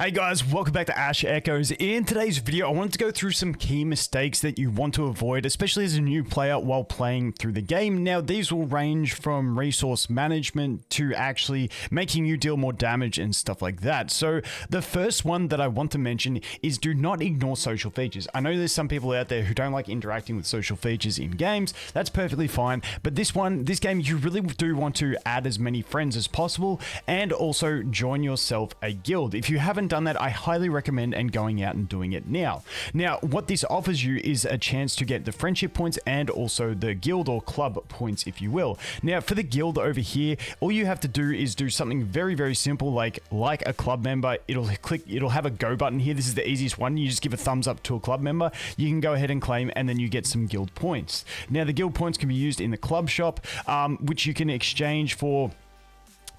Hey guys, welcome back to Ash Echoes. In today's video, I wanted to go through some key mistakes that you want to avoid, especially as a new player while playing through the game. Now, these will range from resource management to actually making you deal more damage and stuff like that. So the first one that I want to mention is do not ignore social features. I know there's some people out there who don't like interacting with social features in games. That's perfectly fine. But this game, you really do want to add as many friends as possible and also join yourself a guild. If you haven't done that, I highly recommend going out and doing it now. Now, what this offers you is a chance to get the friendship points and also the guild or club points, if you will. Now, for the guild over here, all you have to do is do something very, very simple, like a club member. It'll have a go button here. This is the easiest one. You just give a thumbs up to a club member. You can go ahead and claim, and then you get some guild points. Now, the guild points can be used in the club shop, which you can exchange for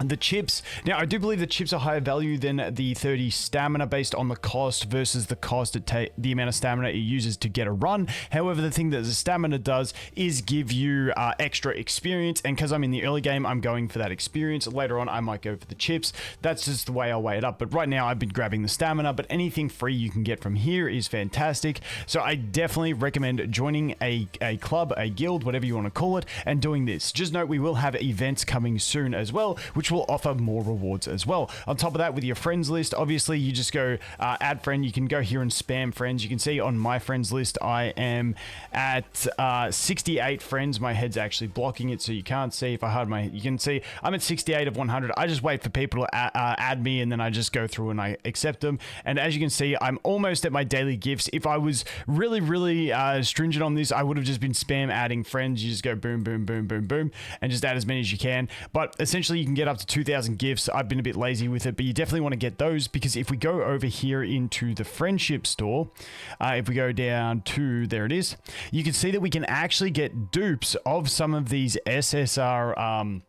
the chips. Now, I do believe the chips are higher value than the 30 stamina based on the cost versus the cost the amount of stamina it uses to get a run. However, the thing that the stamina does is give you extra experience, and because I'm in the early game, I'm going for that experience. Later on, I might go for the chips. That's just the way I'll weigh it up. But right now, I've been grabbing the stamina, but anything free you can get from here is fantastic. So I definitely recommend joining a club, a guild, whatever you want to call it, and doing this. Just note, we will have events coming soon as well, which will offer more rewards as well. On top of that, with your friends list, obviously you just go add friend. You can go here and spam friends. You can see on my friends list I am at 68 friends. My head's actually blocking it, so you can't see. If I hide my head, you can see I'm at 68 of 100. I just wait for people to add me, and then I just go through and I accept them. And as you can see, I'm almost at my daily gifts. If I was really stringent on this, I would have just been spam adding friends. You just go boom, boom, boom, boom, boom, and just add as many as you can. But essentially, you can get up to 2,000 gifts. I've been a bit lazy with it, but you definitely want to get those, because if we go over here into the friendship store, if we go down to, there it is, you can see that we can actually get dupes of some of these SSR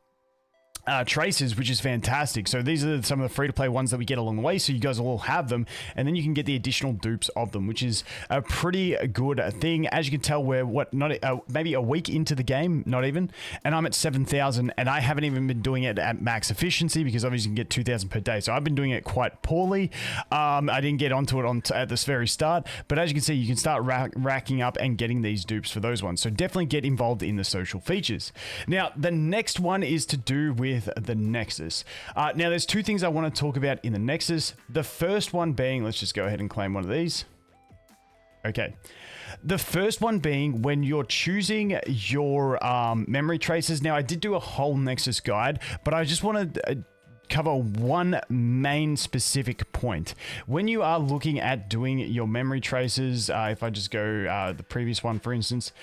traces, which is fantastic. So these are some of the free-to-play ones that we get along the way, so you guys will all have them, and then you can get the additional dupes of them, which is a pretty good thing. As you can tell, we're maybe a week into the game, not even, and I'm at 7,000, and I haven't even been doing it at max efficiency, because obviously you can get 2,000 per day, so I've been doing it quite poorly. I didn't get onto it at this very start, but as you can see, you can start racking up and getting these dupes for those ones, so definitely get involved in the social features. Now, the next one is to do with the Nexus. Now, there's two things I want to talk about in the Nexus. The first one being, let's just go ahead and claim one of these. Okay. The first one being when you're choosing your memory traces. Now, I did do a whole Nexus guide, but I just want to cover one main specific point. When you are looking at doing your memory traces, if I just go the previous one, for instance,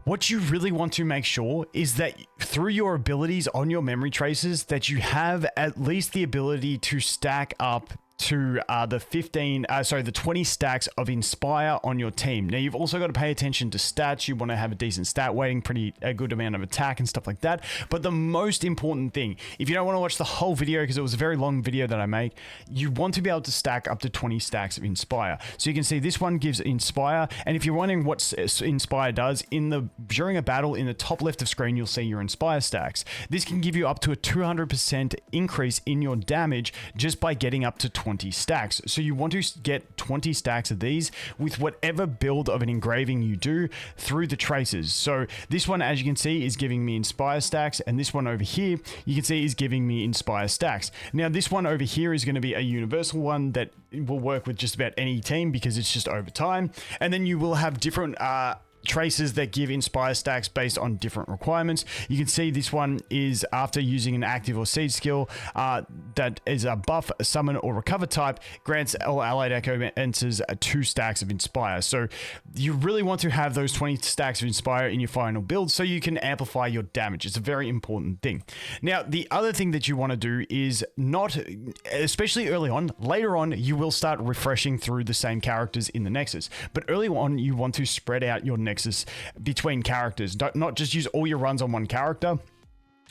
what you really want to make sure is that through your abilities on your memory traces, that you have at least the ability to stack up to the 20 stacks of Inspire on your team. Now, you've also got to pay attention to stats. You want to have a decent stat weighting, a good amount of attack and stuff like that. But the most important thing, if you don't want to watch the whole video, because it was a very long video that I made, you want to be able to stack up to 20 stacks of Inspire. So you can see this one gives Inspire, and if you're wondering what Inspire does, during a battle in the top left of screen, you'll see your Inspire stacks. This can give you up to a 200% increase in your damage just by getting up to 20 stacks. So you want to get 20 stacks of these with whatever build of an engraving you do through the traces. So this one, as you can see, is giving me Inspire stacks, and this one over here, you can see, is giving me Inspire stacks. Now, this one over here is going to be a universal one that will work with just about any team, because it's just over time. And then you will have different traces that give Inspire stacks based on different requirements. You can see this one is after using an active or siege skill that is a buff, a summon, or recover type, grants all allied echo enters 2 stacks of Inspire. So you really want to have those 20 stacks of Inspire in your final build so you can amplify your damage. It's a very important thing. Now, the other thing that you want to do is not, especially early on, later on, you will start refreshing through the same characters in the Nexus. But early on, you want to spread out your Nexus between characters. Not just use all your runs on one character.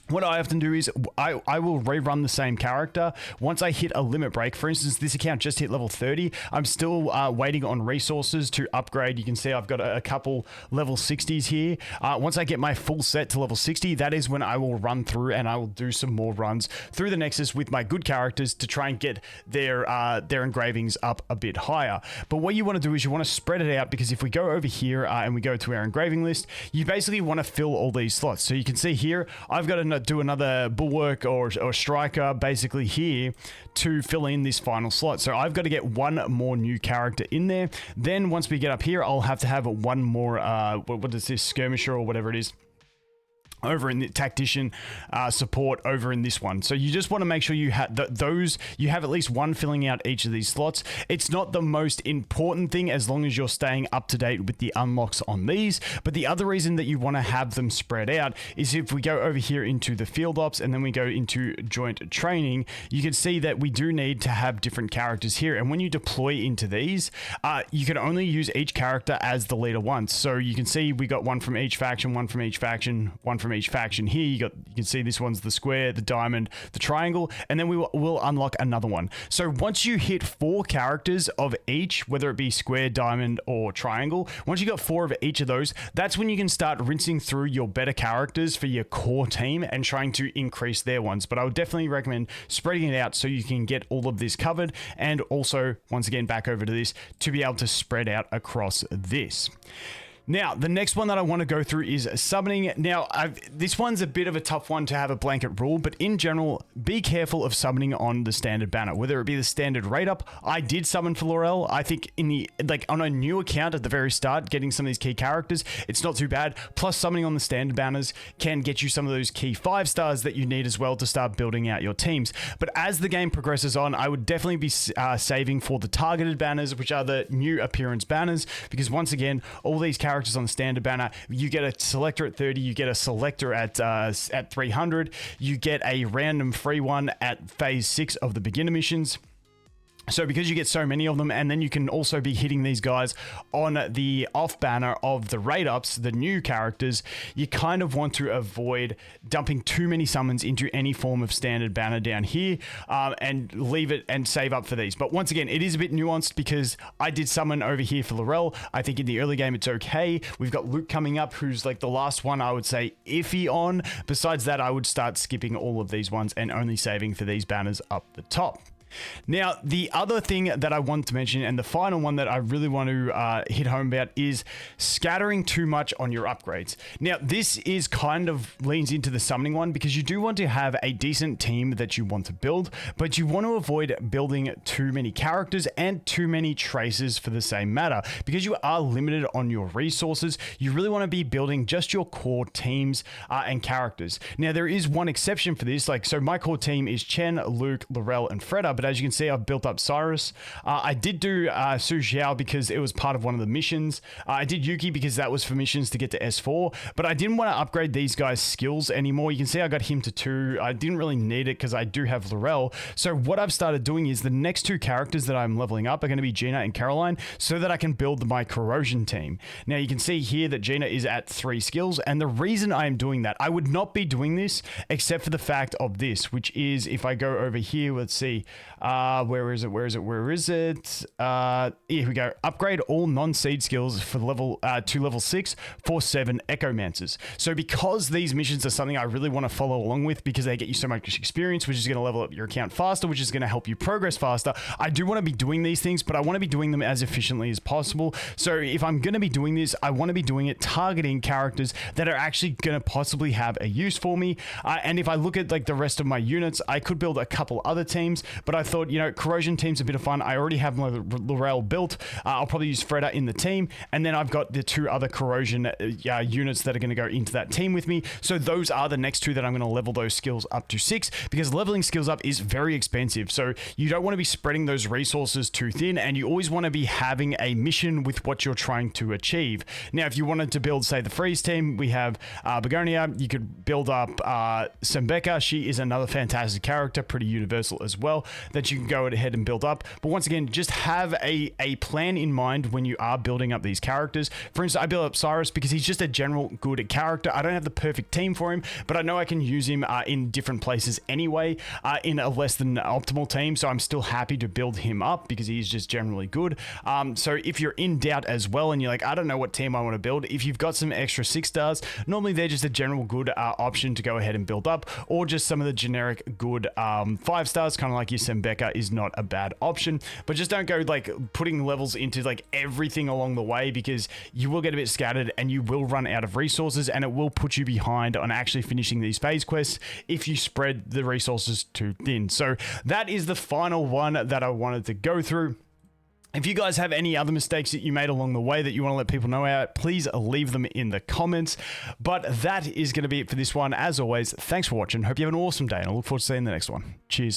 what I often do is I will rerun the same character once I hit a limit break. For instance, this account just hit level 30. I'm still waiting on resources to upgrade. You can see I've got a couple level 60s here. Once I get my full set to level 60, that is when I will run through and I will do some more runs through the Nexus with my good characters to try and get their engravings up a bit higher. But what you want to do is you want to spread it out, because if we go over here and we go to our engraving list, you basically want to fill all these slots. So you can see here, I've got to do another bulwark or striker basically here to fill in this final slot. So I've got to get one more new character in there. Then once we get up here, I'll have to have one more, what is this, skirmisher or whatever it is, over in the tactician support over in this one. So you just want to make sure you have you have at least one filling out each of these slots. It's not the most important thing as long as you're staying up to date with the unlocks on these. But the other reason that you want to have them spread out is if we go over here into the field ops and then we go into joint training, you can see that we do need to have different characters here. And when you deploy into these, you can only use each character as the leader once. So you can see we got one from each faction, one from each faction, one from each faction here. You can see this one's the square, the diamond, the triangle, and then we will unlock another one. So once you hit 4 characters of each, whether it be square, diamond, or triangle, once you got 4 of each of those, that's when you can start rinsing through your better characters for your core team and trying to increase their ones. But I would definitely recommend spreading it out so you can get all of this covered, and also, once again, back over to this to be able to spread out across this. Now, the next one that I want to go through is summoning. Now, this one's a bit of a tough one to have a blanket rule, but in general, be careful of summoning on the standard banner, whether it be the standard rate up. I did summon for Laurel. I think on a new account at the very start, getting some of these key characters, it's not too bad. Plus, summoning on the standard banners can get you some of those key 5 stars that you need as well to start building out your teams. But as the game progresses on, I would definitely be saving for the targeted banners, which are the new appearance banners, because once again, all these characters on the standard banner, you get a selector at 30, you get a selector at 300, you get a random free one at phase 6 of the beginner missions. So because you get so many of them, and then you can also be hitting these guys on the off banner of the raid ups, the new characters, you kind of want to avoid dumping too many summons into any form of standard banner down here, and leave it and save up for these. But once again, it is a bit nuanced because I did summon over here for Laurel. I think in the early game it's okay. We've got Luke coming up, who's like the last one I would say iffy on. Besides that, I would start skipping all of these ones and only saving for these banners up the top. Now, the other thing that I want to mention, and the final one that I really want to hit home about, is scattering too much on your upgrades. Now, this is kind of leans into the summoning one, because you do want to have a decent team that you want to build, but you want to avoid building too many characters and too many traces for the same matter, because you are limited on your resources. You really want to be building just your core teams and characters. Now, there is one exception for this. So my core team is Chen, Luke, Laurel, and Freda, but as you can see, I've built up Cyrus. I did do Su Xiao because it was part of one of the missions. I did Yuki because that was for missions to get to S4, but I didn't want to upgrade these guys' skills anymore. You can see I got him to 2. I didn't really need it because I do have Laurel. So what I've started doing is the next 2 characters that I'm leveling up are going to be Gina and Caroline, so that I can build my corrosion team. Now you can see here that Gina is at 3 skills, and the reason I am doing that, I would not be doing this except for the fact of this, which is if I go over here, let's see, where is it? Here we go. Upgrade all non-seed skills for level to level 6 for 7 Echomancers. So because these missions are something I really want to follow along with, because they get you so much experience, which is going to level up your account faster, which is going to help you progress faster, I do want to be doing these things, but I want to be doing them as efficiently as possible. So if I'm going to be doing this, I want to be doing it targeting characters that are actually going to possibly have a use for me. And if I look at the rest of my units, I could build a couple other teams, but I thought, corrosion team's a bit of fun. I already have my Laurel built. I'll probably use Freda in the team, and then I've got the 2 other corrosion units that are going to go into that team with me. So those are the next 2 that I'm going to level those skills up to 6, because leveling skills up is very expensive. So you don't want to be spreading those resources too thin, and you always want to be having a mission with what you're trying to achieve. Now, if you wanted to build, say, the Freeze team, we have Begonia. You could build up Sembeka. She is another fantastic character, pretty universal as well, that that you can go ahead and build up. But once again, just have a plan in mind when you are building up these characters. For instance, I built up Cyrus because he's just a general good character. I don't have the perfect team for him, but I know I can use him in different places anyway, in a less than optimal team. So I'm still happy to build him up because he's just generally good. So if you're in doubt as well and you're like, I don't know what team I want to build, if you've got some extra 6 stars, normally they're just a general good option to go ahead and build up, or just some of the generic good 5 stars, kind of like your Sembeka, is not a bad option. But just don't go like putting levels into like everything along the way, because you will get a bit scattered and you will run out of resources, and it will put you behind on actually finishing these phase quests if you spread the resources too thin. So that is the final one that I wanted to go through. If you guys have any other mistakes that you made along the way that you want to let people know about, please leave them in the comments. But that is going to be it for this one. As always, thanks for watching. Hope you have an awesome day, and I look forward to seeing you in the next one. Cheers.